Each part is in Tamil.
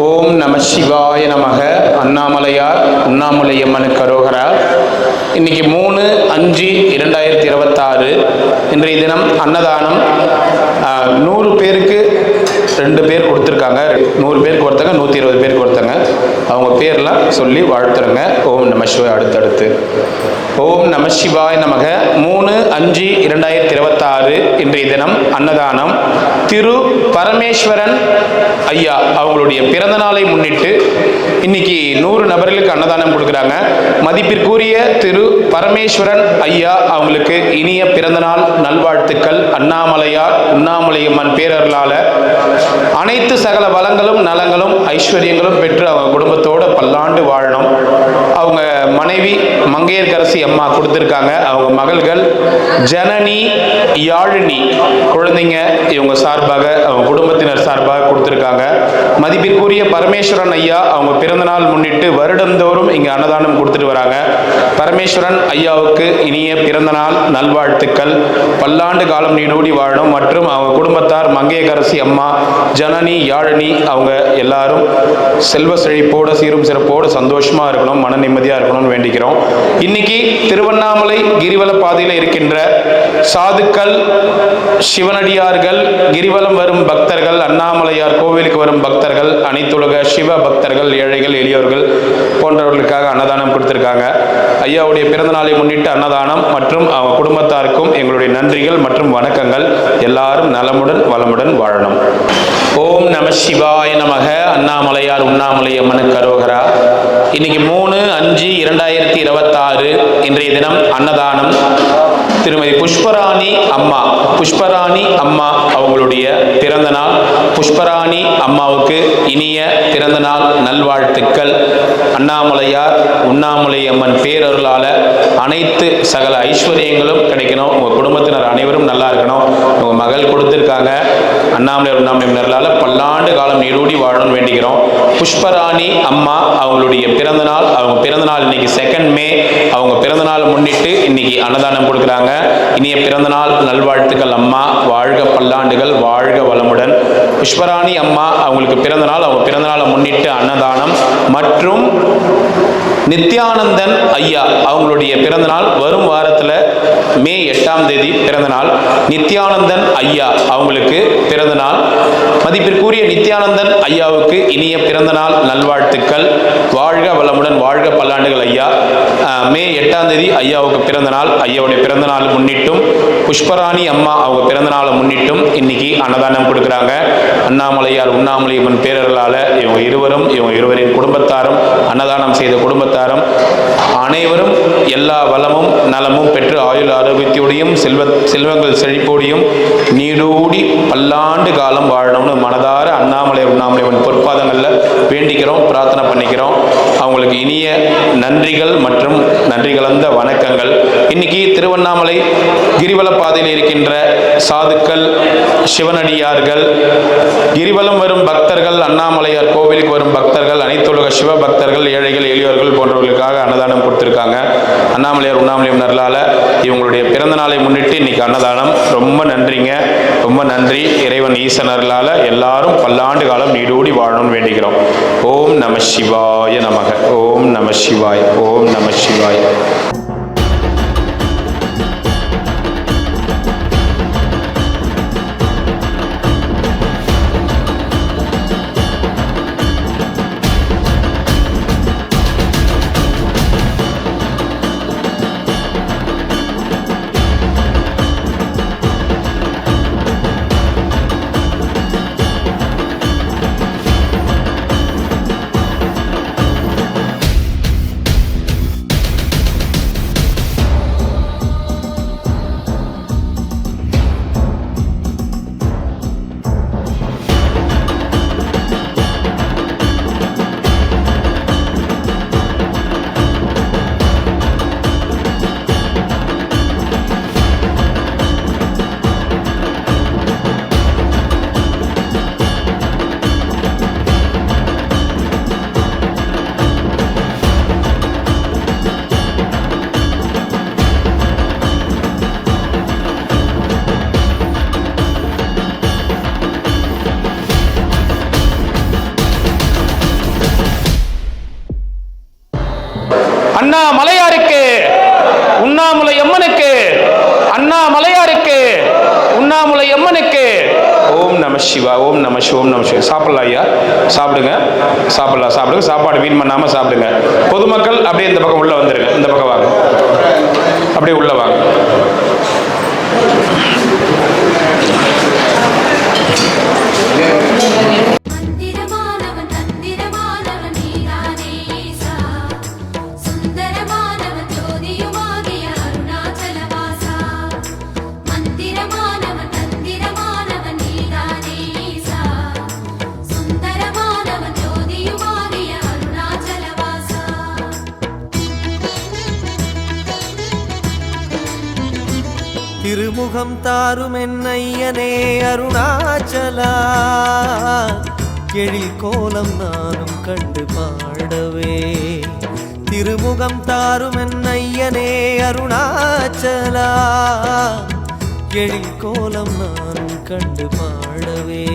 ஓம் நம சிவாய நமக. அண்ணாமலையார் உண்ணாமலையம்மனுக்கு அரோகரா. இன்னைக்கு 3/5/2026 இன்றைய தினம் அன்னதானம். 100 பேருக்கு 2 பேர் கொடுத்துருக்காங்க. 100 பேருக்கு ஒருத்தங்க, 120 பேருக்கு ஒருத்தங்க. அவங்க பேர்லாம் சொல்லி வாழ்த்துறங்க. ஓம் நம சிவாய். அடுத்தடுத்து ஓம் நம சிவாய் நமக. 3/5/2026 இன்றைய தினம் அன்னதானம். திரு பரமேஸ்வரன் ஐயா அவங்களுடைய பிறந்த நாளை முன்னிட்டு இன்னைக்கு 100 நபர்களுக்கு அன்னதானம் கொடுக்குறாங்க. மதிப்பிற்குரிய திரு பரமேஸ்வரன் ஐயா அவங்களுக்கு இனிய பிறந்தநாள் நல்வாழ்த்துக்கள். அண்ணாமலையார் உண்ணாமலையம்மன் பேரர்களால அனைத்து சகல வளங்களும் நலங்களும் ஐஸ்வர்யங்களும் பெற்று அவங்க குடும்பத்தோட பல்லாண்டு வாழணும். அவங்க மனைவி மங்கையர்கரசி அம்மா கொடுத்துருக்காங்க. அவங்க மகள்கள் ஜனனி, யாழினி குழந்தைங்க இவங்க சார்பாக, அவங்க குடும்பத்தினர் சார்பாக கொடுத்துருக்காங்க. மதிப்பிற்குரிய பரமேஸ்வரன் ஐயா அவங்க பிறந்தநாள் முன்னிட்டு வருடந்தோறும் இங்கே அன்னதானம் கொடுத்துட்டு வராங்க. பரமேஸ்வரன் ஐயாவுக்கு இனிய பிறந்தநாள் நல்வாழ்த்துக்கள். பல்லாண்டு காலம் நீடூடி வாழணும். மற்றும் அவங்க குடும்பத்தார் மங்கையர்கரசி அம்மா, ஜனனி, யாழினி அவங்க எல்லாரும் செல்வ செழிப்போட சீரும் சிறப்போடு சந்தோஷமா இருக்கணும், மன நிம்மதியா இருக்கணும்னு வேண்டிக்கிறோம். இன்னைக்கு திருவண்ணாமலை கிரிவல பாதையில் இருக்கின்ற சாதுக்கள், சிவனடியார்கள், கிரிவலம் வரும் பக்தர்கள், அண்ணாமலையார் கோவிலுக்கு வரும் பக்தர்கள், அனைத்துலக சிவ பக்தர்கள், ஏழைகள், எளியோர்கள் போன்றவர்களுக்காக அன்னதானம் கொடுத்திருக்காங்க. ஐயாவுடைய பிறந்த நாளை முன்னிட்டு அன்னதானம் மற்றும் அவங்க குடும்பத்தாருக்கும் எங்களுடைய நன்றிகள் மற்றும் வணக்கங்கள். எல்லாரும் நலமுடன் வளமுடன் வாழணும். ஓம் நம சிவாய நமக. அண்ணாமலையார் உண்ணாமலையம்மனுக்கு அரோகரா. இன்னைக்கு 3/5/2026 இன்றைய தினம் அன்னதானம். திருமதி புஷ்பராணி அம்மா அவங்களுடைய பிறந்த நாள். புஷ்பராணி அம்மாவுக்கு இனிய பிறந்த நாள் நல்வாழ்த்துக்கள். அண்ணாமலையார் உண்ணாமலையம்மன் பேரருளால அனைத்து சகல ஐஸ்வர்யங்களும் கிடைக்கணும். உங்க குடும்பத்தினர் அனைவரும் நல்லா இருக்கணும். உங்க மகள் கொடுத்திருக்காங்க. அண்ணாமலையார் உண்ணாமலையம்மனர்களால பல்லாண்டு காலம் நீடூடி வாழணும்னு வேண்டிக்கிறோம். புஷ்பராணி அம்மா அவங்களுடைய பிறந்த நாள். அவங்க பிறந்த நாள் இன்னைக்கு 2 மே. அவங்க பிறந்த நாள் முன்னிட்டு இன்னைக்கு அன்னதானம் கொடுக்குறாங்க. இனிய பிறந்த நாள் நல்வாழ்த்துக்கள் அம்மா. வாழ்க பல்லாண்டுகள், வாழ்க வளமுடன். புஷ்பராணி அம்மா அவங்களுக்கு பிறந்த நாள். அவங்க பிறந்த நாளை முன்னிட்டு அன்னதானம். மற்றும் நித்யானந்தன் ஐயா அவங்களுடைய பிறந்த நாள் வரும் வாரத்தில் மே 8ஆம் தேதி பிறந்த நாள். நித்யானந்தன் ஐயா அவங்களுக்கு பிறந்த நாள். மதிப்பிற்குரிய நித்யானந்தன் ஐயாவுக்கு இனிய பிறந்த நாள் நல்வாழ்த்துக்கள். வாழ்க வளமுடன், வாழ்க பல்லாண்டுகள் ஐயா. மே 8ஆம் தேதி ஐயாவுக்கு பிறந்த நாள். ஐயாவுடைய பிறந்த நாள் முன்னிட்டும் புஷ்பராணி அம்மா அவங்க பிறந்த நாளை முன்னிட்டும் இன்னைக்கு அன்னதானம் கொடுக்குறாங்க. அண்ணாமலையார் உண்ணாமலையம்மன் பேரர்களால இவங்க இருவரின் குடும்பத்தாரும், அன்னதானம் செய்த குடும்பத்தாரும் அனைவரும் எல்லா வளமும் நலமும் பெற்று ஆயுள் ஆரோக்கியத்தோடையும் செல்வங்கள் செழிப்போடையும் நீடூடி பல்லாண்டு காலம் வாழணும்னு மனதார அண்ணாமலையார் உண்ணாமலையம்மன் பொற்பாதங்களில் வேண்டிக்கிறோம், பிரார்த்தனை பண்ணிக்கிறோம். அவங்களுக்கு இனிய நன்றிகள் மற்றும் நன்றி கலந்த வணக்கங்கள். இன்னைக்கு திருவண்ணாமலை கிரிவல பாதையில் இருக்கின்ற சாதுக்கள், சிவனடியார்கள், கிரிவலம் வரும் பக்தர்கள், அண்ணாமலையார் கோவிலுக்கு வரும் பக்தர்கள், அனைத்துலக சிவ பக்தர்கள், ஏழைகள், எளியோர்கள் போன்றவர்களுக்காக அன்னதானம் கொடுத்திருக்காங்க. அண்ணாமலையார் உண்ணாமலையம்மனர்களால இவங்களுடைய பிறந்த நாளை முன்னிட்டு இன்னைக்கு அன்னதானம். ரொம்ப நன்றிங்க, ரொம்ப நன்றி. இறைவன் ஈசனர்களால எல்லாரும் பல்லாண்டு காலம் நீடூடி வாழணும்னு வேண்டிக்கிறோம். ஓம் நம சிவாய நமக. ஓம் நம சிவாய். ஓம் நம சிவாய். அண்ணாமலையாருக்கு, உண்ணாமுலை அம்மனுக்கு, அண்ணாமலையாருக்கு, உண்ணாமுலை அம்மனுக்கு. ஓம் நம சிவா, ஓம் நம சிவ, ஓம் நம சிவ. சாப்பிடலாம் ஐயா, சாப்பிடுங்க, சாப்பிடலாம், சாப்பிடுங்க. சாப்பாடு வீண் பண்ணாம சாப்பிடுங்க. பொதுமக்கள் அப்படியே இந்த பக்கம் உள்ள வந்துருங்க, இந்த பக்கம் வாங்க, அப்படியே உள்ள வாங்க. திருமுகம் தாரும் என்னையனே அருணாச்சலா, எழில் கோலம் நானும் கண்டு பாடவே. திருமுகம் தாரும் என்னையனே அருணாச்சலா, எழில் கோலம் நானும் கண்டு பாடவே.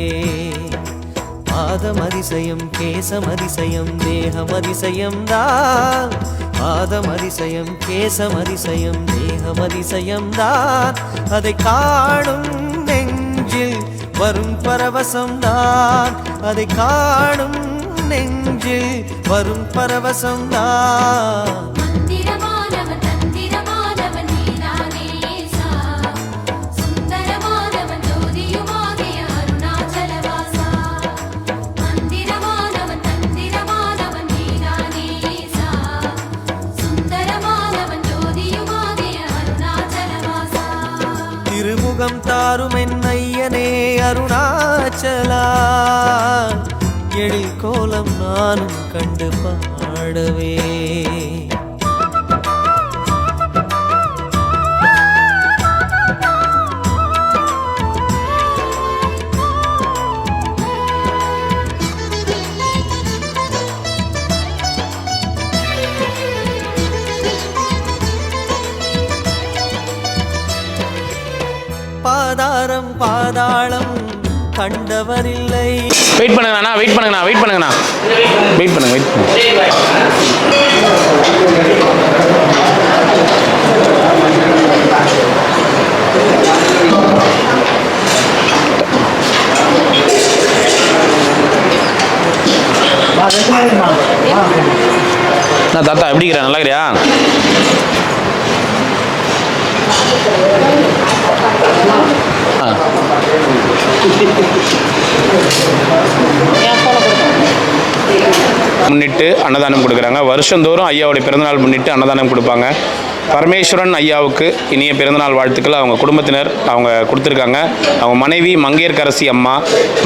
பாதம் அதிசயம், கேசம் அதிசயம், தேகம் அதிசயம் தான். பாதம் அதிசயம், கேசம் அதிசயம், தேகம் அதிசயம் தான். அதை காணும் நெஞ்சில் வரும் பரவசம் தான். அதை காணும் நெஞ்சில் வரும் பரவசம் தான். திருமுகம் தாரும் என்னையனே அருணாச்சலா, எழில் கோலம் நானும் கண்டு பாடவே. பாதாரம் பாதாளம் கண்டவரில்லை. வெயிட் பண்ணுங்கண்ணா, வெயிட் பண்ணுங்கண்ணா, வெயிட் பண்ணுங்கண்ணா, வெயிட் பண்ணுங்க, வெயிட் பண்ணுங்க. தாத்தா எப்படி இருக்கிற? நல்லா இருக்கிறியா? முன்னிட்டு அன்னதானம் கொடுக்குறாங்க. வருஷந்தோறும் ஐயாவுடைய பிறந்தநாள் முன்னிட்டு அன்னதானம் கொடுப்பாங்க. பரமேஸ்வரன் ஐயாவுக்கு இனிய பிறந்தநாள் வாழ்த்துக்கள் அவங்க குடும்பத்தினர் அவங்க கொடுத்துருக்காங்க. அவங்க மனைவி மங்கையர்கரசி அம்மா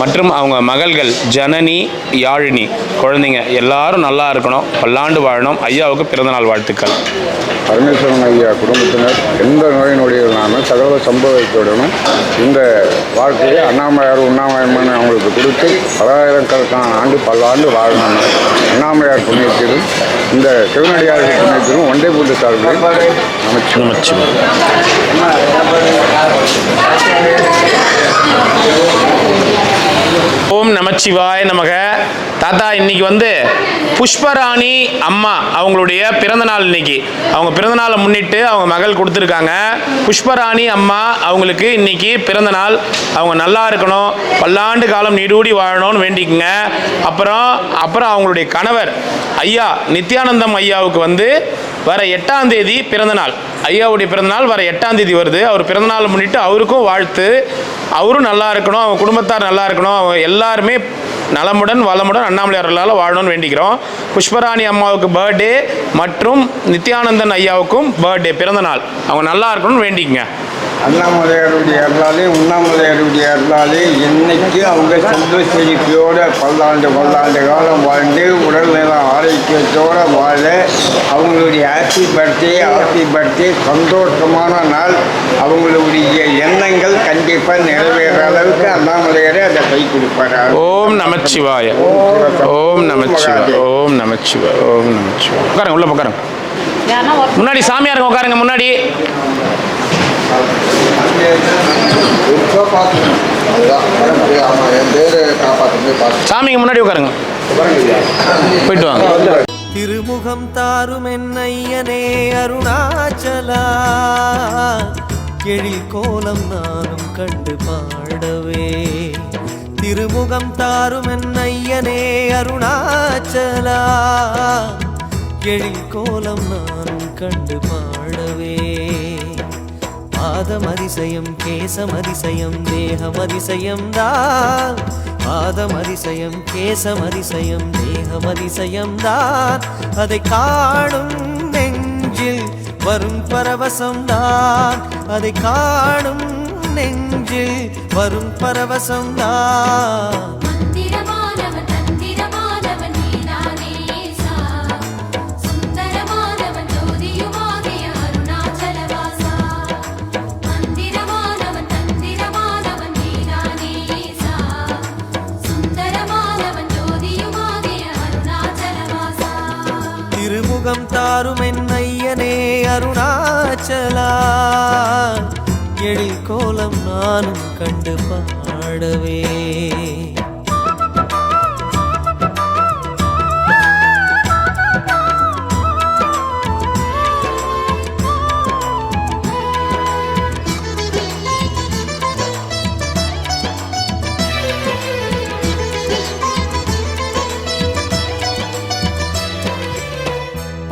மற்றும் அவங்க மகள்கள் ஜனனி, யாழினி குழந்தைங்க எல்லாரும் நல்லா இருக்கணும், பல்லாண்டு வாழணும். ஐயாவுக்கு பிறந்தநாள் வாழ்த்துக்கள். பரமேஸ்வரன் ஐயா குடும்பத்தினர் எந்த நோய் நொடிகள் இல்லாமல் சகல சம்பவத்துடனும் இந்த வாழ்க்கையை அண்ணாமலையார் உண்ணாமலையம்மன் அவங்களுக்கு கொடுத்து பலாயிரக்கணக்கான ஆண்டு பல்லாண்டு வாழணும். அண்ணாமலையார் புண்ணியத்திலும் இந்த சிவனடியார்கள் புண்ணியத்திலும் ஒன்றை போட்டு சார்பில் அமைச்சு ஓம் நமச்சிவாய நமக. தாத்தா இன்னைக்கு வந்து புஷ்பராணி அம்மா அவங்களுடைய பிறந்தநாள். இன்னைக்கு அவங்க பிறந்தநாளை முன்னிட்டு அவங்க மகள் கொடுத்துருக்காங்க. புஷ்பராணி அம்மா அவங்களுக்கு இன்னைக்கு பிறந்தநாள். அவங்க நல்லா இருக்கணும், பல்லாண்டு காலம் நீடூடி வாழணும்னு வேண்டிக்குங்க. அப்புறம் அவங்களுடைய கணவர் ஐயா நித்யானந்தம் ஐயாவுக்கு வந்து வர 8ஆம் தேதி பிறந்தநாள். ஐயாவுடைய பிறந்தநாள் வர 8ஆம் தேதி வருது. அவர் பிறந்தநாளை முன்னிட்டு அவருக்கும் வாழ்த்து. அவரும் நல்லா இருக்கணும், அவங்க குடும்பத்தார் நல்லா இருக்கணும், அவங்க எல்லாருமே நலமுடன் வளமுடன் அண்ணாமலையார்களால் வாழணும்னு வேண்டிக்கிறோம். புஷ்பராணி அம்மாவுக்கு பர்த்டே மற்றும் நித்யானந்தன் ஐயாவுக்கும் பர்த்டே பிறந்தநாள். அவங்க நல்லா இருக்கணும்னு வேண்டிக்கங்க. அண்ணாமலையாருடைய அருளாலே உண்ணாமலையாருடைய அருளாலே இன்னைக்கு அவங்க செல்வ செழிப்பையோடு பல்லாண்டு காலம் வாழ்ந்து உடல்நலம் ஆரோக்கியத்தோடு வாழ அவங்களுடைய ஹாப்பி பர்த்டே சந்தோஷமான நாள். அவங்களுடைய எண்ணங்கள் கண்டிப்பாக நிறைவேற அளவுக்கு அண்ணாமலையாரே அதை கை கொடுப்பார். ஓம் நமச்சிவாய, ஓம் நமச்சிவாய, ஓம் நமச்சிவாய, ஓம் நமச்சிவாய. உட்காருங்க, உள்ள உட்காருங்க. முன்னாடி சாமியாருங்க உட்காருங்க முன்னாடி. சாமிக்கு முன்னாடி உட்காருங்க, போயிட்டு வாங்க. திருமுகம் தாரும் என்னையனே அருணாச்சலா எழில் கோலம் நானும் கண்டு பாடவே திருமுகம் தாரும் என்னையனே அருணாச்சலா எழில் கோலம் நானும் கண்டு பாடவே பாதம் அதிசயம் கேசம் அதிசயம் தேகம் அதிசயம் தான் பாதம் அதிசயம் கேசம் அதிசயம் தேகம் அதிசயம் தான் அதை காணும் நெஞ்சில் வரும் பரவசம் தான் அதை காணும் நெஞ்சில் வரும் பரவசம் தான் திருமுகம் தாரும் என்னையனே அருணாச்சலா எழில் கோலம் நானும் கண்டு பாடவே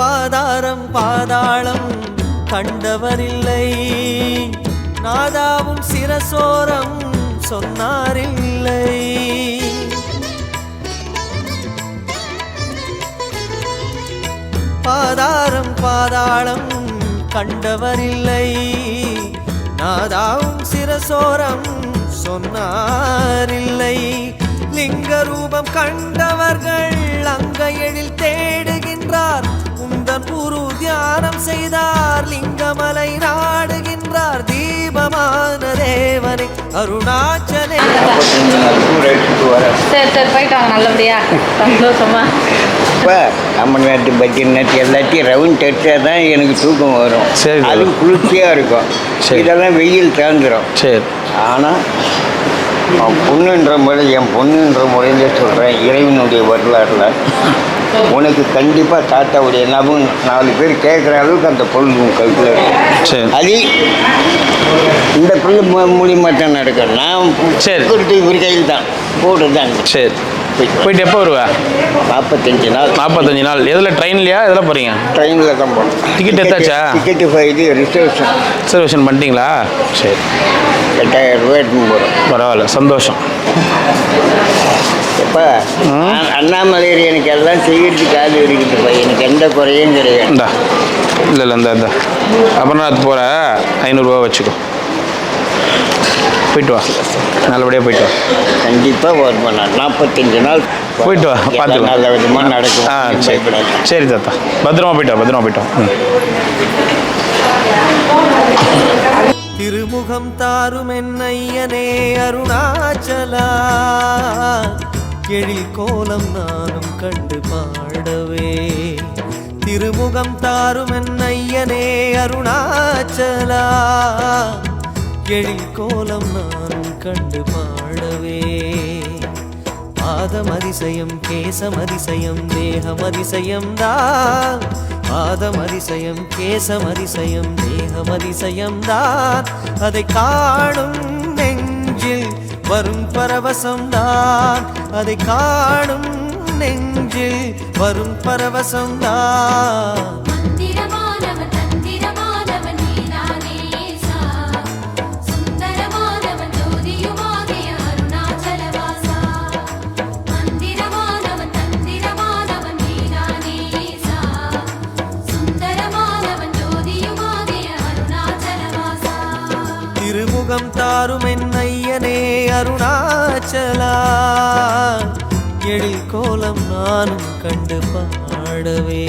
பாதாரம் பாதாளம் கண்டவரில்லை நாதாவும் சிரசோரம் சொன்னாரில்லை பாதாரம் பாதாளம் கண்டவரில்லை நாதாவும் சிரசோரம் சொன்னாரில்லை லிங்க ரூபம் கண்டவர்கள் அங்க எழில் தேடுகின்றார் உந்தன் குரு தியானம் செய்தார் லிங்கமலை நாடுகின்றார் தீபமான தேவனை அருணாச்சலே சரி போயிட்டாங்க நல்லபடியா சந்தோஷமா இப்போ தமிழ்நாட்டு பஜ்ஜிநாட்டு எல்லாத்தையும் ரவுண்ட் அடிச்சா தான் எனக்கு தூக்கம் வரும். சரி. அது குளிர்ச்சியாக இருக்கும். இதெல்லாம் வெயில் தாழ்ந்துடும். சரி. ஆனால் பொண்ணுன்ற முறை என் பொண்ணுன்ற முறையிலே சொல்கிறேன், இறைவனுடைய வரலாறுல உனக்கு கண்டிப்பாக தாத்தாவுடைய ஞாபகம் 4 பேர் கேட்குற அளவுக்கு அந்த பொருள் உன் கழுத்தில் இருக்கும். அது இந்த பொருள் மூலியமாக தான் நடக்கும். நான் கொடுத்து இவர் கையில் தான் போட்டு தான். சரி. போயிட்டு எப்போ வருவா? 45 நாள். 45 நாள். எதில் ட்ரெயின்லையா எதில் போகிறீங்க? ட்ரெயினில் தான் போகணும். டிக்கெட் எடுத்தாச்சா? டிக்கெட்டு இது ரிசர்வேஷன் பண்ணிட்டீங்களா? சரி. 8000 ரூபா எடுத்துன்னு போகிறோம். பரவாயில்ல, சந்தோஷம். இப்போ அண்ணாமலையில் எனக்கு எல்லாம் செய்யறதுக்கு ஆள் இருக்குதுப்பா, எனக்கு எந்த குறையும் கிடையாது. இந்தா இல்லை இந்த அமர்நாத் போகிற 500 ரூபா வச்சுக்கோ. போயிட்டு வா, நல்லபடியாக போயிட்டு வா. கண்டிப்பாக வருமா? 45 நாள் போயிட்டு வா, பார்த்து நல்ல விதமாக நடக்கும். சரி சரி தாத்தா, பத்திரமா போயிட்டோம். திருமுகம் தாரும் என்னையனே அருணாச்சலா எழில் கோலம் நானும் கண்டு பாடவே திருமுகம் தாரும் என்னையனே அருணாச்சலா எழில் கோலம் நானும் கண்டு பாடவே பாதம் அதிசயம் கேசம் அதிசயம் தேகம் அதிசயம் தான் பாதம் அதிசயம் கேசம் அதிசயம் தேகம் அதிசயம் தான் அதை காணும் நெஞ்சில் வரும் பரவசம் தான் அதை காணும் நெஞ்சில் வரும் பரவசம் தான் திருமுகம் தாரும் என்னையனே அருணாச்சலா எழில் கோலம் நானும் கண்டு பாடவே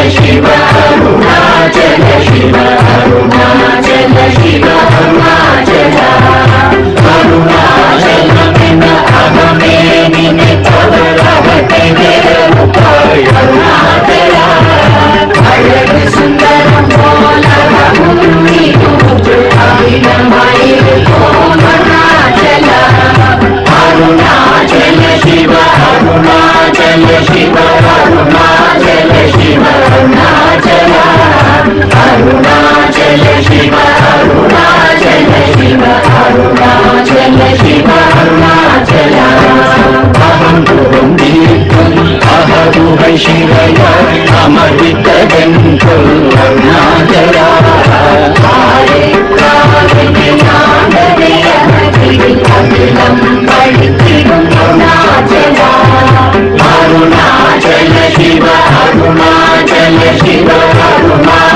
Shiva, Arunachal Shiva, Arunachal Arunachal சிவ அருணாச்சல சிவ அருணா